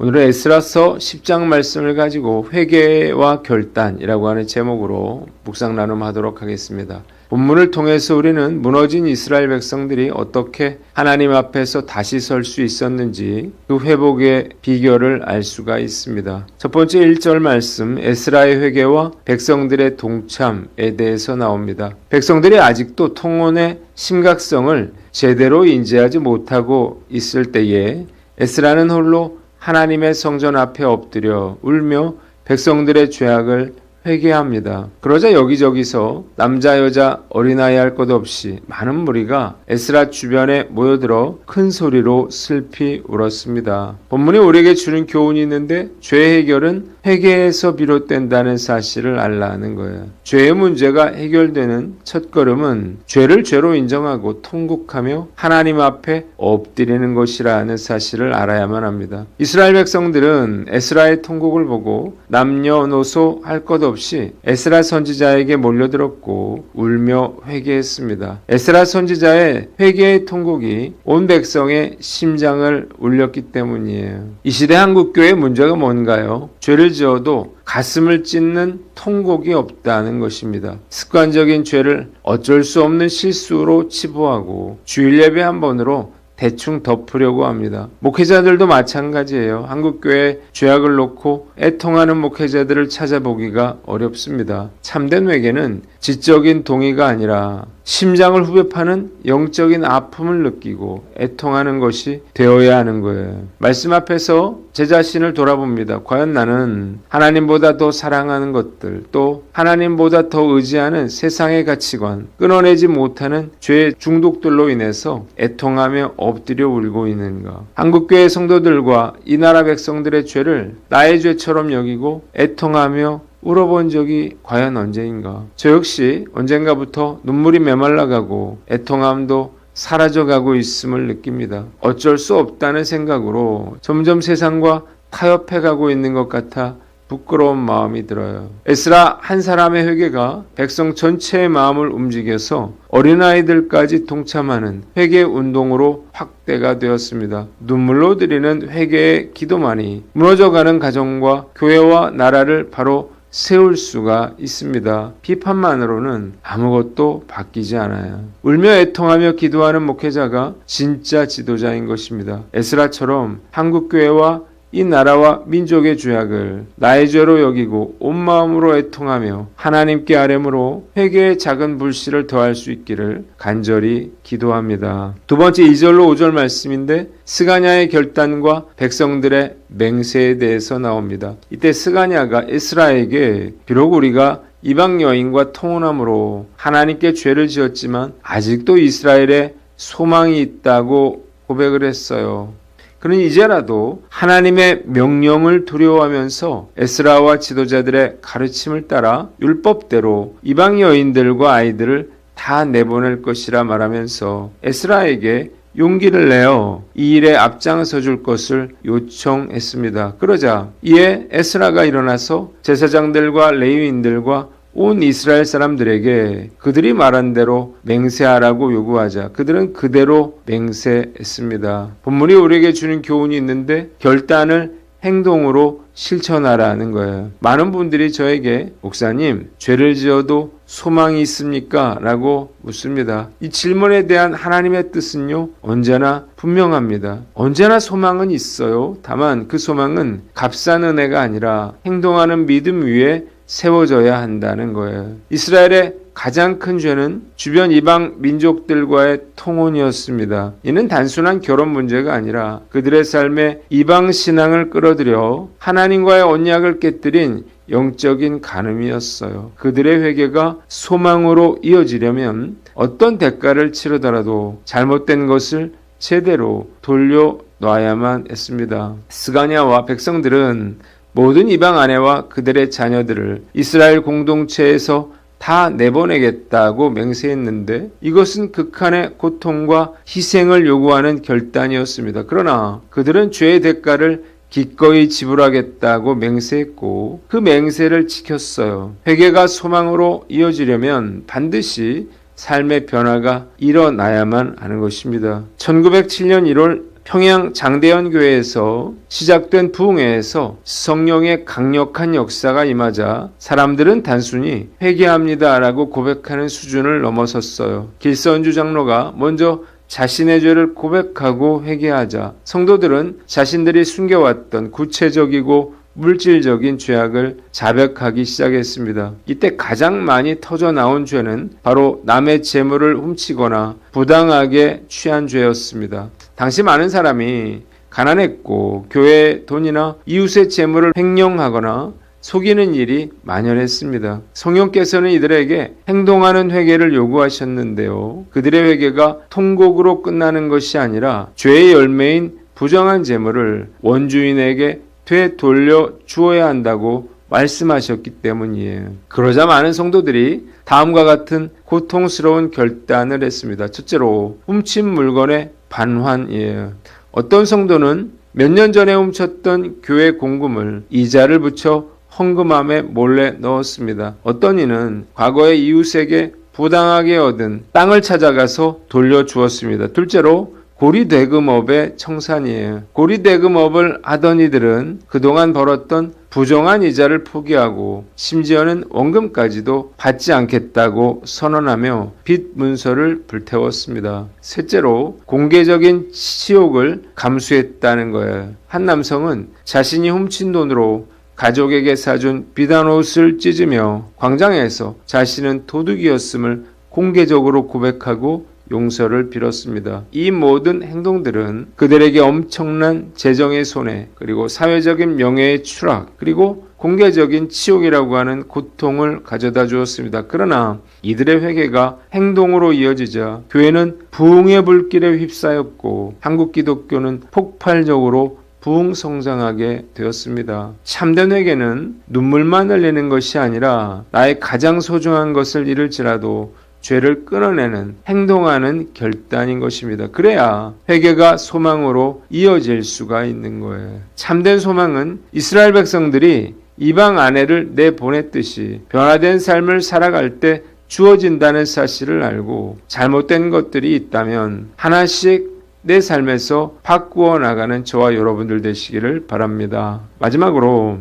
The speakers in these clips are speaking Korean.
오늘은 에스라서 10장 말씀을 가지고 회개와 결단이라고 하는 제목으로 묵상 나눔하도록 하겠습니다. 본문을 통해서 우리는 무너진 이스라엘 백성들이 어떻게 하나님 앞에서 다시 설 수 있었는지 그 회복의 비결을 알 수가 있습니다. 첫 번째 1절 말씀, 에스라의 회개와 백성들의 동참에 대해서 나옵니다. 백성들이 아직도 통혼의 심각성을 제대로 인지하지 못하고 있을 때에 에스라는 홀로 하나님의 성전 앞에 엎드려 울며 백성들의 죄악을 회개합니다. 그러자 여기저기서 남자 여자 어린아이 할 것 없이 많은 무리가 에스라 주변에 모여들어 큰 소리로 슬피 울었습니다. 본문이 우리에게 주는 교훈이 있는데 죄 해결은 회개에서 비롯된다는 사실을 알라는 거예요. 죄의 문제가 해결되는 첫걸음은 죄를 죄로 인정하고 통곡하며 하나님 앞에 엎드리는 것이라는 사실을 알아야만 합니다. 이스라엘 백성들은 에스라의 통곡을 보고 남녀노소 할 것 없이 에스라 선지자에게 몰려들었고 울며 회개했습니다. 에스라 선지자의 회개의 통곡이 온 백성의 심장을 울렸기 때문이에요. 이 시대 한국교회의 문제가 뭔가요? 죄를 지어도 가슴을 찢는 통곡이 없다는 것입니다. 습관적인 죄를 어쩔 수 없는 실수로 치부하고 주일 예배 한 번으로 대충 덮으려고 합니다. 목회자들도 마찬가지예요. 한국교회 죄악을 놓고 애통하는 목회자들을 찾아보기가 어렵습니다. 참된 회개는 지적인 동의가 아니라 심장을 후벼파는 영적인 아픔을 느끼고 애통하는 것이 되어야 하는 거예요. 말씀 앞에서 제 자신을 돌아봅니다. 과연 나는 하나님보다 더 사랑하는 것들, 또 하나님보다 더 의지하는 세상의 가치관, 끊어내지 못하는 죄의 중독들로 인해서 애통하며 엎드려 울고 있는가? 한국교회 성도들과 이 나라 백성들의 죄를 나의 죄처럼 여기고 애통하며 울어본 적이 과연 언제인가? 저 역시 언젠가부터 눈물이 메말라가고 애통함도 사라져가고 있음을 느낍니다. 어쩔 수 없다는 생각으로 점점 세상과 타협해가고 있는 것 같아 부끄러운 마음이 들어요. 에스라 한 사람의 회개가 백성 전체의 마음을 움직여서 어린아이들까지 동참하는 회개 운동으로 확대가 되었습니다. 눈물로 드리는 회개의 기도만이 무너져가는 가정과 교회와 나라를 바로 세울 수가 있습니다. 비판만으로는 아무것도 바뀌지 않아요. 울며 애통하며 기도하는 목회자가 진짜 지도자인 것입니다. 에스라처럼 한국교회와 이 나라와 민족의 죄악을 나의 죄로 여기고 온 마음으로 애통하며 하나님께 아뢰므로 회개의 작은 불씨를 더할 수 있기를 간절히 기도합니다. 두 번째 2절로 5절 말씀인데 스가냐의 결단과 백성들의 맹세에 대해서 나옵니다. 이때 스가냐가 에스라에게 비록 우리가 이방 여인과 통혼함으로 하나님께 죄를 지었지만 아직도 이스라엘에 소망이 있다고 고백을 했어요. 그는 이제라도 하나님의 명령을 두려워하면서 에스라와 지도자들의 가르침을 따라 율법대로 이방 여인들과 아이들을 다 내보낼 것이라 말하면서 에스라에게 용기를 내어 이 일에 앞장서 줄 것을 요청했습니다. 그러자 이에 에스라가 일어나서 제사장들과 레위인들과 온 이스라엘 사람들에게 그들이 말한 대로 맹세하라고 요구하자 그들은 그대로 맹세했습니다. 본문이 우리에게 주는 교훈이 있는데 결단을 행동으로 실천하라는 거예요. 많은 분들이 저에게 목사님, 죄를 지어도 소망이 있습니까? 라고 묻습니다. 이 질문에 대한 하나님의 뜻은요, 언제나 분명합니다. 언제나 소망은 있어요. 다만 그 소망은 값싼 은혜가 아니라 행동하는 믿음 위에 세워져야 한다는 거예요. 이스라엘의 가장 큰 죄는 주변 이방 민족들과의 통혼이었습니다. 이는 단순한 결혼 문제가 아니라 그들의 삶에 이방 신앙을 끌어들여 하나님과의 언약을 깨뜨린 영적인 간음이었어요. 그들의 회개가 소망으로 이어지려면 어떤 대가를 치르더라도 잘못된 것을 제대로 돌려놔야만 했습니다. 스가냐와 백성들은 모든 이방 아내와 그들의 자녀들을 이스라엘 공동체에서 다 내보내겠다고 맹세했는데 이것은 극한의 고통과 희생을 요구하는 결단이었습니다. 그러나 그들은 죄의 대가를 기꺼이 지불하겠다고 맹세했고 그 맹세를 지켰어요. 회개가 소망으로 이어지려면 반드시 삶의 변화가 일어나야만 하는 것입니다. 1907년 1월 평양 장대현 교회에서 시작된 부흥회에서 성령의 강력한 역사가 임하자 사람들은 단순히 회개합니다라고 고백하는 수준을 넘어섰어요. 길선주 장로가 먼저 자신의 죄를 고백하고 회개하자 성도들은 자신들이 숨겨왔던 구체적이고 물질적인 죄악을 자백하기 시작했습니다. 이때 가장 많이 터져 나온 죄는 바로 남의 재물을 훔치거나 부당하게 취한 죄였습니다. 당시 많은 사람이 가난했고 교회의 돈이나 이웃의 재물을 횡령하거나 속이는 일이 만연했습니다. 성령께서는 이들에게 행동하는 회개를 요구하셨는데요. 그들의 회개가 통곡으로 끝나는 것이 아니라 죄의 열매인 부정한 재물을 원주인에게 되돌려 주어야 한다고 말씀하셨기 때문이에요. 그러자 많은 성도들이 다음과 같은 고통스러운 결단을 했습니다. 첫째로 훔친 물건의 반환이에요. 어떤 성도는 몇 년 전에 훔쳤던 교회 공금을 이자를 붙여 헌금함에 몰래 넣었습니다. 어떤 이는 과거에 이웃에게 부당하게 얻은 땅을 찾아가서 돌려주었습니다. 둘째로 고리대금업의 청산이에요. 고리대금업을 하던 이들은 그동안 벌었던 부정한 이자를 포기하고 심지어는 원금까지도 받지 않겠다고 선언하며 빚 문서를 불태웠습니다. 셋째로 공개적인 치욕을 감수했다는 거예요. 한 남성은 자신이 훔친 돈으로 가족에게 사준 비단 옷을 찢으며 광장에서 자신은 도둑이었음을 공개적으로 고백하고 용서를 빌었습니다. 이 모든 행동들은 그들에게 엄청난 재정의 손해, 그리고 사회적인 명예의 추락, 그리고 공개적인 치욕이라고 하는 고통을 가져다 주었습니다. 그러나 이들의 회개가 행동으로 이어지자 교회는 부흥의 불길에 휩싸였고 한국 기독교는 폭발적으로 부흥성장하게 되었습니다. 참된 회개는 눈물만 흘리는 것이 아니라 나의 가장 소중한 것을 잃을지라도 죄를 끊어내는 행동하는 결단인 것입니다. 그래야 회개가 소망으로 이어질 수가 있는 거예요. 참된 소망은 이스라엘 백성들이 이방 아내를 내보냈듯이 변화된 삶을 살아갈 때 주어진다는 사실을 알고 잘못된 것들이 있다면 하나씩 내 삶에서 바꾸어 나가는 저와 여러분들 되시기를 바랍니다. 마지막으로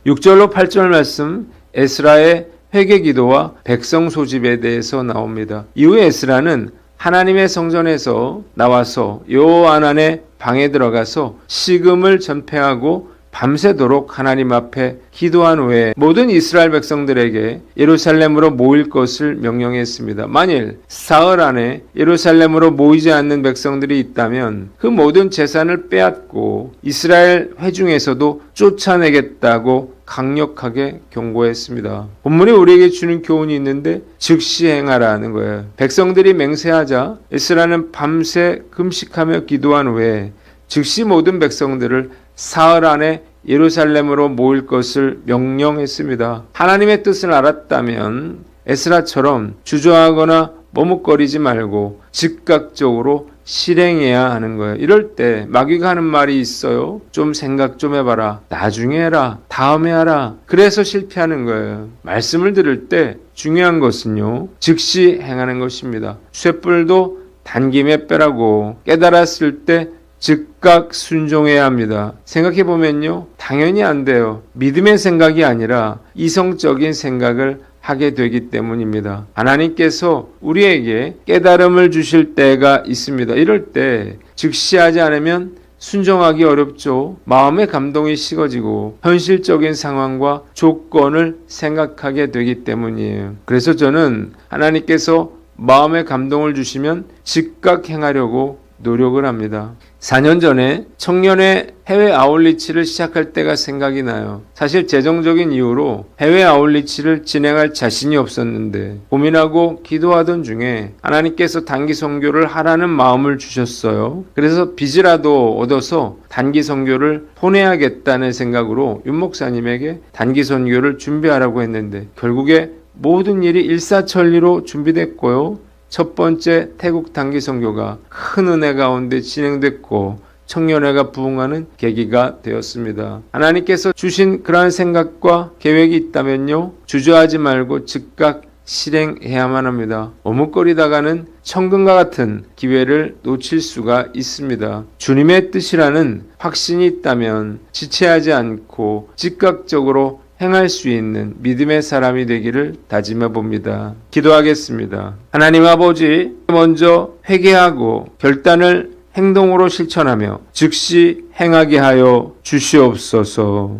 6절로 8절 말씀 에스라의 회개 기도와 백성 소집에 대해서 나옵니다. 이후에 에스라는 하나님의 성전에서 나와서 여호와의 방에 들어가서 식음을 전폐하고 밤새도록 하나님 앞에 기도한 후에 모든 이스라엘 백성들에게 예루살렘으로 모일 것을 명령했습니다. 만일 사흘 안에 예루살렘으로 모이지 않는 백성들이 있다면 그 모든 재산을 빼앗고 이스라엘 회중에서도 쫓아내겠다고 강력하게 경고했습니다. 본문이 우리에게 주는 교훈이 있는데 즉시 행하라는 거예요. 백성들이 맹세하자 에스라는 밤새 금식하며 기도한 후에 즉시 모든 백성들을 사흘 안에 예루살렘으로 모일 것을 명령했습니다. 하나님의 뜻을 알았다면 에스라처럼 주저하거나 머뭇거리지 말고 즉각적으로 실행해야 하는 거예요. 이럴 때 마귀가 하는 말이 있어요. 좀 생각 좀 해봐라. 나중에 해라. 다음에 하라. 그래서 실패하는 거예요. 말씀을 들을 때 중요한 것은요. 즉시 행하는 것입니다. 쇳불도 단김에 빼라고 깨달았을 때 즉각 순종해야 합니다. 생각해보면요. 당연히 안 돼요. 믿음의 생각이 아니라 이성적인 생각을 하게 되기 때문입니다. 하나님께서 우리에게 깨달음을 주실 때가 있습니다. 이럴 때 즉시 하지 않으면 순종하기 어렵죠. 마음의 감동이 식어지고 현실적인 상황과 조건을 생각하게 되기 때문이에요. 그래서 저는 하나님께서 마음의 감동을 주시면 즉각 행하려고 노력을 합니다. 4년 전에 청년의 해외 아웃리치를 시작할 때가 생각이 나요. 사실 재정적인 이유로 해외 아웃리치를 진행할 자신이 없었는데 고민하고 기도하던 중에 하나님께서 단기 선교를 하라는 마음을 주셨어요. 그래서 빚이라도 얻어서 단기 선교를 보내야겠다는 생각으로 윤 목사님에게 단기 선교를 준비하라고 했는데 결국에 모든 일이 일사천리로 준비됐고요. 첫 번째 태국 단기 선교가 큰 은혜 가운데 진행됐고 청년회가 부흥하는 계기가 되었습니다. 하나님께서 주신 그러한 생각과 계획이 있다면요. 주저하지 말고 즉각 실행해야만 합니다. 머뭇거리다가는 천금과 같은 기회를 놓칠 수가 있습니다. 주님의 뜻이라는 확신이 있다면 지체하지 않고 즉각적으로 행할 수 있는 믿음의 사람이 되기를 다짐해 봅니다. 기도하겠습니다. 하나님 아버지, 먼저 회개하고 결단을 행동으로 실천하며 즉시 행하게 하여 주시옵소서.